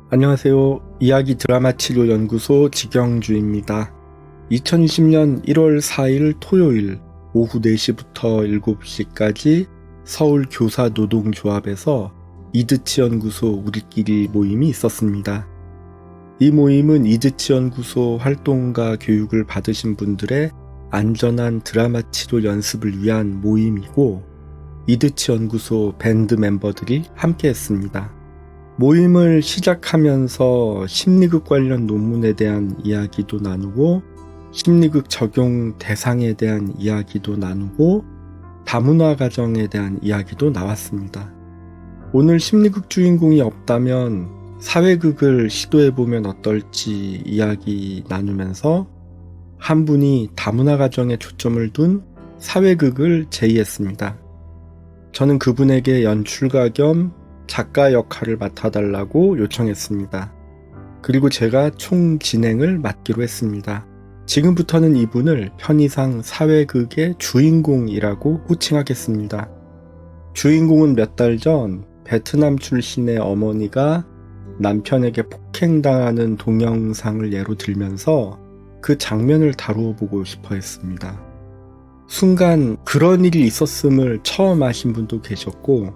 안녕하세요. 이야기 드라마 치료 연구소 지경주입니다. 2020년 1월 4일 토요일 오후 4시부터 7시까지 서울 교사 노동조합에서 이드치 연구소 우리끼리 모임이 있었습니다. 이 모임은 이드치 연구소 활동가 교육을 받으신 분들의 안전한 드라마 치료 연습을 위한 모임이고, 이드치 연구소 밴드 멤버들이 함께 했습니다. 모임을 시작하면서 심리극 관련 논문에 대한 이야기도 나누고, 심리극 적용 대상에 대한 이야기도 나누고, 다문화 가정에 대한 이야기도 나왔습니다. 오늘 심리극 주인공이 없다면 사회극을 시도해보면 어떨지 이야기 나누면서 한 분이 다문화 가정에 초점을 둔 사회극을 제의했습니다. 저는 그분에게 연출가 겸 작가 역할을 맡아달라고 요청했습니다. 그리고 제가 총 진행을 맡기로 했습니다. 지금부터는 이분을 편의상 사회극의 주인공이라고 호칭하겠습니다. 주인공은 몇 달 전 베트남 출신의 어머니가 남편에게 폭행당하는 동영상을 예로 들면서 그 장면을 다루어 보고 싶어 했습니다. 순간 그런 일이 있었음을 처음 아신 분도 계셨고,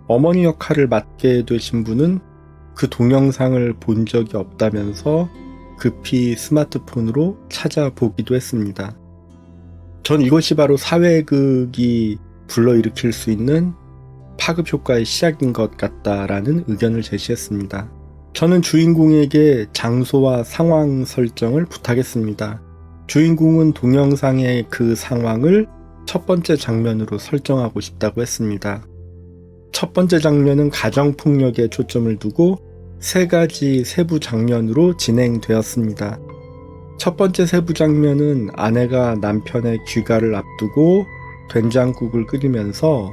어머니 역할을 맡게 되신 분은 그 동영상을 본 적이 없다면서 급히 스마트폰으로 찾아보기도 했습니다. 전 이것이 바로 사회극이 불러일으킬 수 있는 파급 효과의 시작인 것 같다라는 의견을 제시했습니다. 저는 주인공에게 장소와 상황 설정을 부탁했습니다. 주인공은 동영상의 그 상황을 첫 번째 장면으로 설정하고 싶다고 했습니다. 첫 번째 장면은 가정폭력에 초점을 두고 3가지 세부 장면으로 진행되었습니다. 첫 번째 세부 장면은 아내가 남편의 귀가를 앞두고 된장국을 끓이면서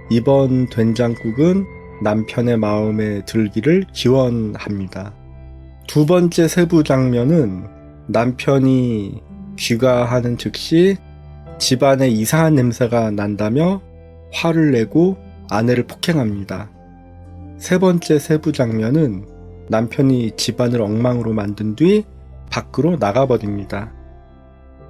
이번 된장국은 남편의 마음에 들기를 기원합니다. 두 번째 세부 장면은 남편이 귀가하는 즉시 집안에 이상한 냄새가 난다며 화를 내고 아내를 폭행합니다. 세 번째 세부 장면은 남편이 집안을 엉망으로 만든 뒤 밖으로 나가버립니다.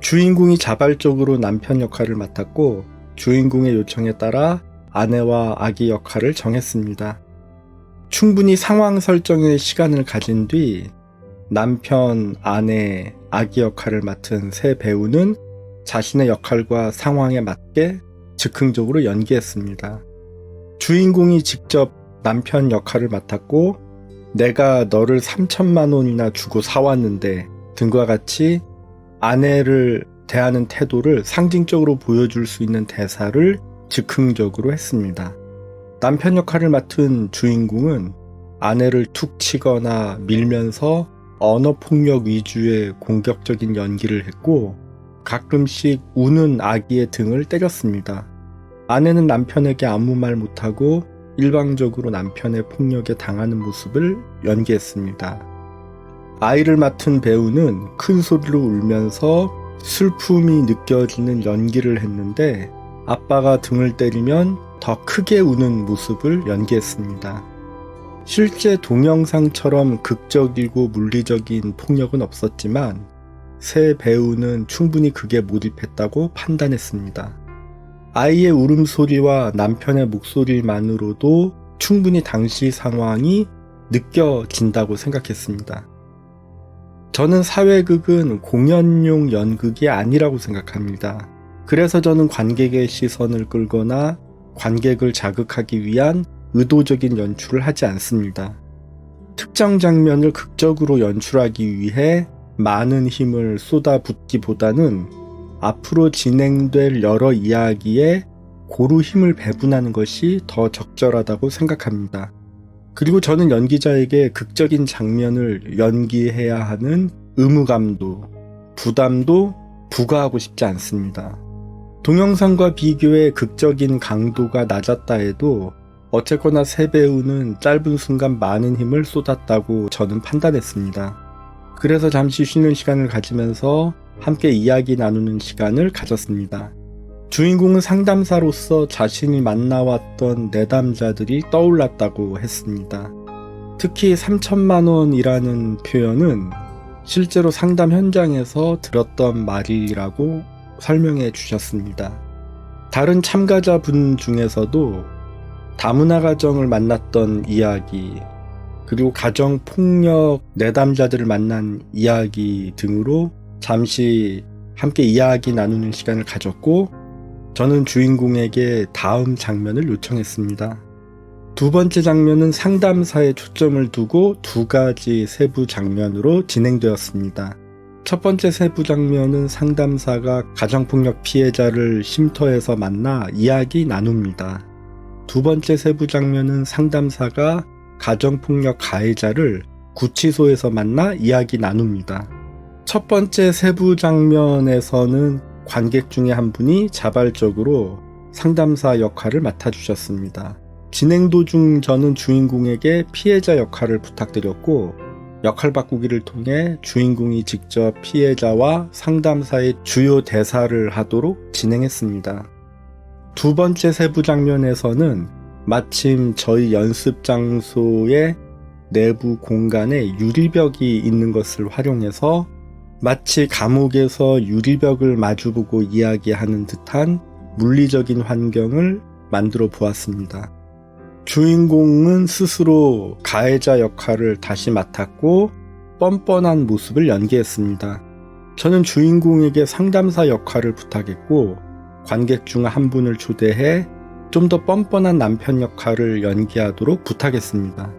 주인공이 자발적으로 남편 역할을 맡았고, 주인공의 요청에 따라 아내와 아기 역할을 정했습니다. 충분히 상황 설정의 시간을 가진 뒤 남편, 아내, 아기 역할을 맡은 세 배우는 자신의 역할과 상황에 맞게 즉흥적으로 연기했습니다. 주인공이 직접 남편 역할을 맡았고, 내가 너를 3천만 원이나 주고 사왔는데 등과 같이 아내를 대하는 태도를 상징적으로 보여줄 수 있는 대사를 즉흥적으로 했습니다. 남편 역할을 맡은 주인공은 아내를 툭 치거나 밀면서 언어폭력 위주의 공격적인 연기를 했고, 가끔씩 우는 아기의 등을 때렸습니다. 아내는 남편에게 아무 말 못하고 일방적으로 남편의 폭력에 당하는 모습을 연기했습니다. 아이를 맡은 배우는 큰 소리로 울면서 슬픔이 느껴지는 연기를 했는데, 아빠가 등을 때리면 더 크게 우는 모습을 연기했습니다. 실제 동영상처럼 극적이고 물리적인 폭력은 없었지만 세 배우는 충분히 그게 몰입했다고 판단했습니다. 아이의 울음소리와 남편의 목소리만으로도 충분히 당시 상황이 느껴진다고 생각했습니다. 저는 사회극은 공연용 연극이 아니라고 생각합니다. 그래서 저는 관객의 시선을 끌거나 관객을 자극하기 위한 의도적인 연출을 하지 않습니다. 특정 장면을 극적으로 연출하기 위해 많은 힘을 쏟아붓기보다는 앞으로 진행될 여러 이야기에 고루 힘을 배분하는 것이 더 적절하다고 생각합니다. 그리고 저는 연기자에게 극적인 장면을 연기해야 하는 의무감도, 부담도 부과하고 싶지 않습니다. 동영상과 비교해 극적인 강도가 낮았다 해도 어쨌거나 세 배우는 짧은 순간 많은 힘을 쏟았다고 저는 판단했습니다. 그래서 잠시 쉬는 시간을 가지면서 함께 이야기 나누는 시간을 가졌습니다. 주인공은 상담사로서 자신이 만나왔던 내담자들이 떠올랐다고 했습니다. 특히 3천만 원이라는 표현은 실제로 상담 현장에서 들었던 말이라고 설명해 주셨습니다. 다른 참가자분 중에서도 다문화 가정을 만났던 이야기, 그리고 가정폭력 내담자들을 만난 이야기 등으로 잠시 함께 이야기 나누는 시간을 가졌고, 저는 주인공에게 다음 장면을 요청했습니다. 두 번째 장면은 상담사에 초점을 두고 두 가지 세부 장면으로 진행되었습니다. 첫 번째 세부 장면은 상담사가 가정폭력 피해자를 쉼터에서 만나 이야기 나눕니다. 두 번째 세부 장면은 상담사가 가정폭력 가해자를 구치소에서 만나 이야기 나눕니다. 첫 번째 세부 장면에서는 관객 중에 한 분이 자발적으로 상담사 역할을 맡아주셨습니다. 진행 도중 저는 주인공에게 피해자 역할을 부탁드렸고, 역할 바꾸기를 통해 주인공이 직접 피해자와 상담사의 주요 대사를 하도록 진행했습니다. 두 번째 세부 장면에서는 마침 저희 연습 장소의 내부 공간에 유리벽이 있는 것을 활용해서 마치 감옥에서 유리벽을 마주보고 이야기하는 듯한 물리적인 환경을 만들어 보았습니다. 주인공은 스스로 가해자 역할을 다시 맡았고 뻔뻔한 모습을 연기했습니다. 저는 주인공에게 상담사 역할을 부탁했고, 관객 중 한 분을 초대해 좀 더 뻔뻔한 남편 역할을 연기하도록 부탁했습니다.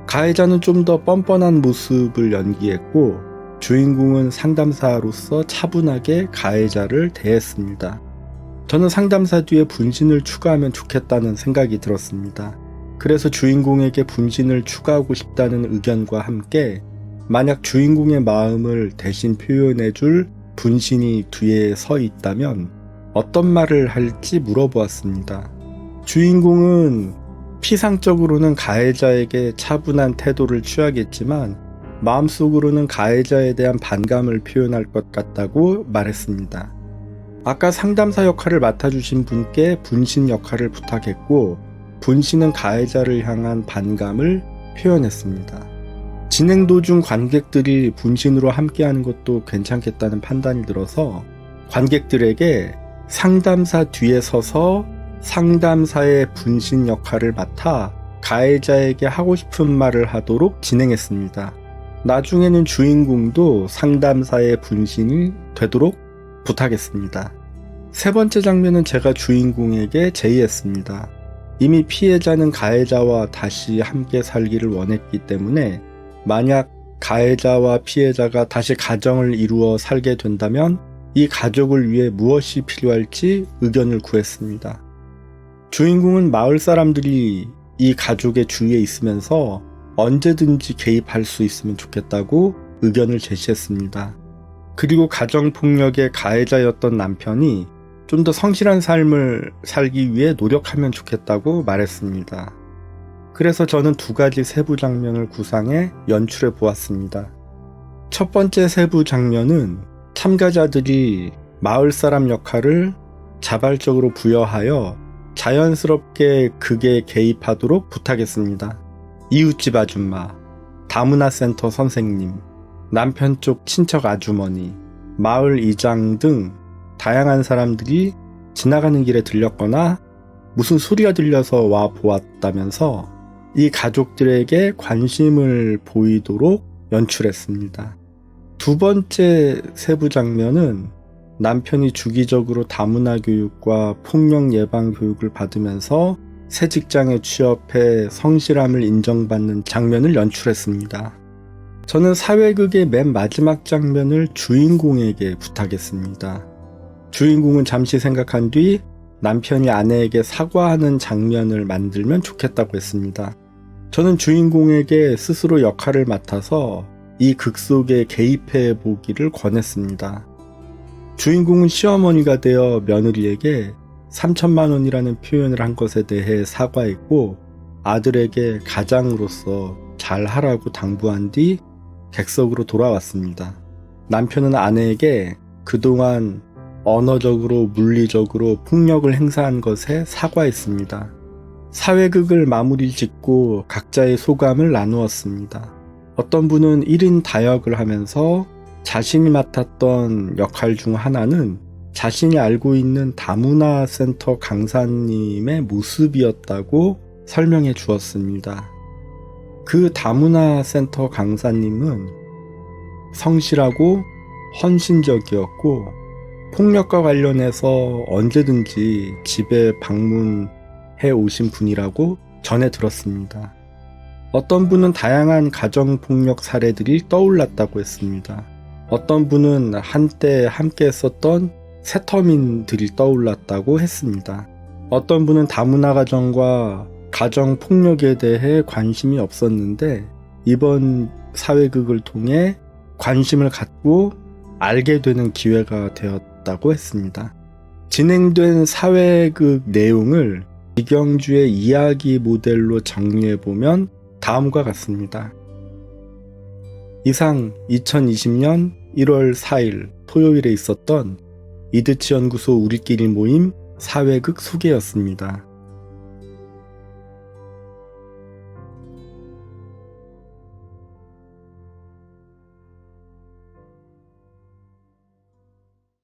가해자는 좀 더 뻔뻔한 모습을 연기했고, 주인공은 상담사로서 차분하게 가해자를 대했습니다. 저는 상담사 뒤에 분신을 추가하면 좋겠다는 생각이 들었습니다. 그래서 주인공에게 분신을 추가하고 싶다는 의견과 함께 만약 주인공의 마음을 대신 표현해줄 분신이 뒤에 서 있다면 어떤 말을 할지 물어보았습니다. 주인공은 피상적으로는 가해자에게 차분한 태도를 취하겠지만 마음속으로는 가해자에 대한 반감을 표현할 것 같다고 말했습니다. 아까 상담사 역할을 맡아주신 분께 분신 역할을 부탁했고, 분신은 가해자를 향한 반감을 표현했습니다. 진행 도중 관객들이 분신으로 함께하는 것도 괜찮겠다는 판단이 들어서 관객들에게 상담사 뒤에 서서 상담사의 분신 역할을 맡아 가해자에게 하고 싶은 말을 하도록 진행했습니다. 나중에는 주인공도 상담사의 분신이 되도록 부탁했습니다. 세 번째 장면은 제가 주인공에게 제의했습니다. 이미 피해자는 가해자와 다시 함께 살기를 원했기 때문에 만약 가해자와 피해자가 다시 가정을 이루어 살게 된다면 이 가족을 위해 무엇이 필요할지 의견을 구했습니다. 주인공은 마을 사람들이 이 가족의 주위에 있으면서 언제든지 개입할 수 있으면 좋겠다고 의견을 제시했습니다. 그리고 가정폭력의 가해자였던 남편이 좀 더 성실한 삶을 살기 위해 노력하면 좋겠다고 말했습니다. 그래서 저는 두 가지 세부 장면을 구상해 연출해 보았습니다. 첫 번째 세부 장면은 참가자들이 마을 사람 역할을 자발적으로 부여하여 자연스럽게 극에 개입하도록 부탁했습니다. 이웃집 아줌마, 다문화 센터 선생님, 남편 쪽 친척 아주머니, 마을 이장 등 다양한 사람들이 지나가는 길에 들렸거나 무슨 소리가 들려서 와 보았다면서 이 가족들에게 관심을 보이도록 연출했습니다. 두 번째 세부 장면은 남편이 주기적으로 다문화 교육과 폭력 예방 교육을 받으면서 새 직장에 취업해 성실함을 인정받는 장면을 연출했습니다. 저는 사회극의 맨 마지막 장면을 주인공에게 부탁했습니다. 주인공은 잠시 생각한 뒤 남편이 아내에게 사과하는 장면을 만들면 좋겠다고 했습니다. 저는 주인공에게 스스로 역할을 맡아서 이 극 속에 개입해 보기를 권했습니다. 주인공은 시어머니가 되어 며느리에게 3천만 원이라는 표현을 한 것에 대해 사과했고, 아들에게 가장으로서 잘하라고 당부한 뒤 객석으로 돌아왔습니다. 남편은 아내에게 그동안 언어적으로 물리적으로 폭력을 행사한 것에 사과했습니다. 사회극을 마무리 짓고 각자의 소감을 나누었습니다. 어떤 분은 1인 다역을 하면서 자신이 맡았던 역할 중 하나는 자신이 알고 있는 다문화센터 강사님의 모습이었다고 설명해 주었습니다. 그 다문화센터 강사님은 성실하고 헌신적이었고 폭력과 관련해서 언제든지 집에 방문해 오신 분이라고 전해 들었습니다. 어떤 분은 다양한 가정폭력 사례들이 떠올랐다고 했습니다. 어떤 분은 한때 함께 했었던 새터민들이 떠올랐다고 했습니다. 어떤 분은 다문화 가정과 가정폭력에 대해 관심이 없었는데 이번 사회극을 통해 관심을 갖고 알게 되는 기회가 되었다고 했습니다. 진행된 사회극 내용을 이경주의 이야기 모델로 정리해보면 다음과 같습니다. 이상 2020년 1월 4일 토요일에 있었던 이드치 연구소 우리끼리 모임 사회극 소개였습니다.